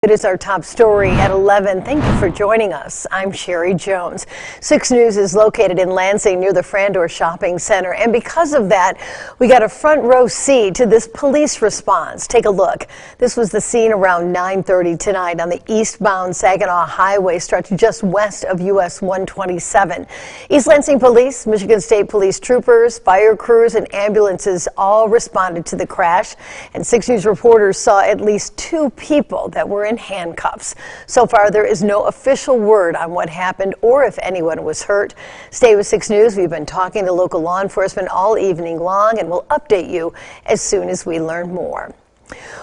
It is our top story at 11. Thank you for joining us. I'm Sherry Jones. 6 News is located in Lansing near the Frandor Shopping Center. And because of that, we got a front row seat to this police response. Take a look. This was the scene around 9:30 tonight on the eastbound Saginaw Highway stretch just west of US 127. East Lansing Police, Michigan State Police troopers, fire crews, and ambulances all responded to the crash. And 6 News reporters saw at least 2 people that were in handcuffs. So far, there is no official word on what happened or if anyone was hurt. Stay with 6 News. We've been talking to local law enforcement all evening long, and we'll update you as soon as we learn more.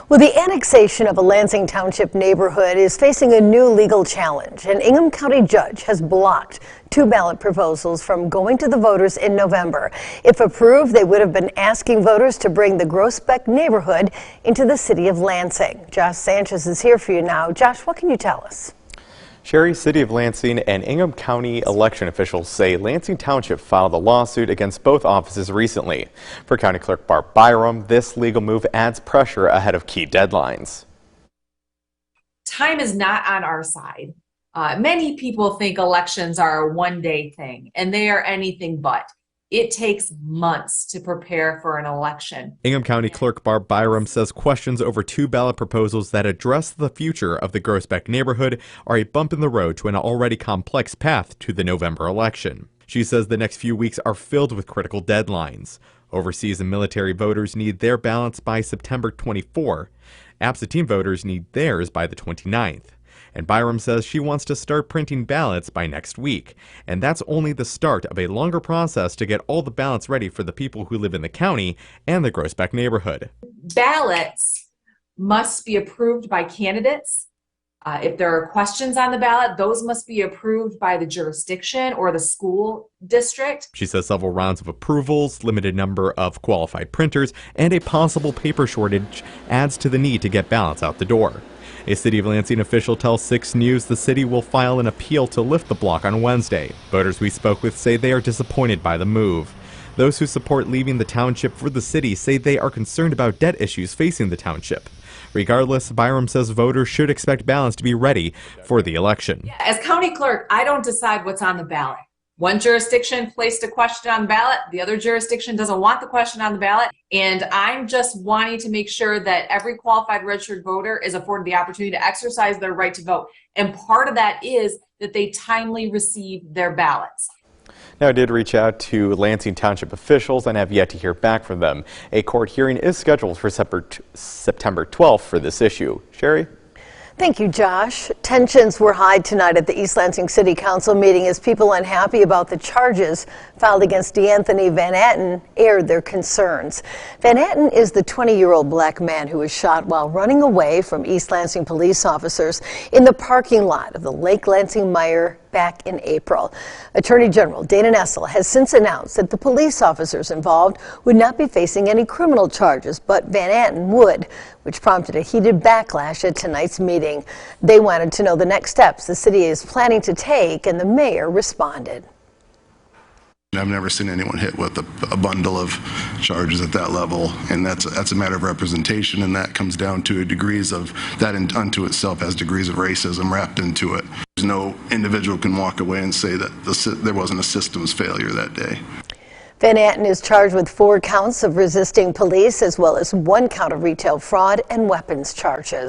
Well, the annexation of a Lansing Township neighborhood is facing a new legal challenge. An Ingham County judge has blocked 2 ballot proposals from going to the voters in November. If approved, they would have been asking voters to bring the Groesbeck neighborhood into the city of Lansing. Josh Sanchez is here for you now. Josh, what can you tell us? Sherry, City of Lansing and Ingham County election officials say Lansing Township filed a lawsuit against both offices recently. For County Clerk Barb Byram, this legal move adds pressure ahead of key deadlines. Time is not on our side. Many people think elections are a one-day thing, and they are anything but. It takes months to prepare for an election. Ingham County Clerk Barb Byram says questions over 2 ballot proposals that address the future of the Groesbeck neighborhood are a bump in the road to an already complex path to the November election. She says the next few weeks are filled with critical deadlines. Overseas and military voters need their ballots by September 24. Absentee voters need theirs by the 29th. And Byram says she wants to start printing ballots by next week. And that's only the start of a longer process to get all the ballots ready for the people who live in the county and the Groesbeck neighborhood. Ballots must be approved by candidates. If there are questions on the ballot, those must be approved by the jurisdiction or the school district. She says several rounds of approvals, limited number of qualified printers, and a possible paper shortage adds to the need to get ballots out the door. A City of Lansing official tells 6 News the city will file an appeal to lift the block on Wednesday. Voters we spoke with say they are disappointed by the move. Those who support leaving the township for the city say they are concerned about debt issues facing the township. Regardless, Byram says voters should expect ballots to be ready for the election. As county clerk, I don't decide what's on the ballot. One jurisdiction placed a question on the ballot, the other jurisdiction doesn't want the question on the ballot, and I'm just wanting to make sure that every qualified registered voter is afforded the opportunity to exercise their right to vote. And part of that is that they timely receive their ballots. Now, I did reach out to Lansing Township officials and have yet to hear back from them. A court hearing is scheduled for September 12th for this issue. Sherry? Thank you, Josh. Tensions were high tonight at the East Lansing City Council meeting as people unhappy about the charges filed against DeAnthony Vanatten aired their concerns. Vanatten is the 20-year-old black man who was shot while running away from East Lansing police officers in the parking lot of the Lake Lansing Meijer back in April. Attorney General Dana Nessel has since announced that the police officers involved would not be facing any criminal charges, but Vanatten would, which prompted a heated backlash at tonight's meeting. They wanted to know the next steps the city is planning to take, and the mayor responded. I've never seen anyone hit with a bundle of charges at that level, and that's a matter of representation, and that comes down to degrees of that unto itself has degrees of racism wrapped into it. There's no individual can walk away and say that there wasn't a systems failure that day. Vanatten is charged with 4 counts of resisting police as well as 1 count of retail fraud and weapons charges.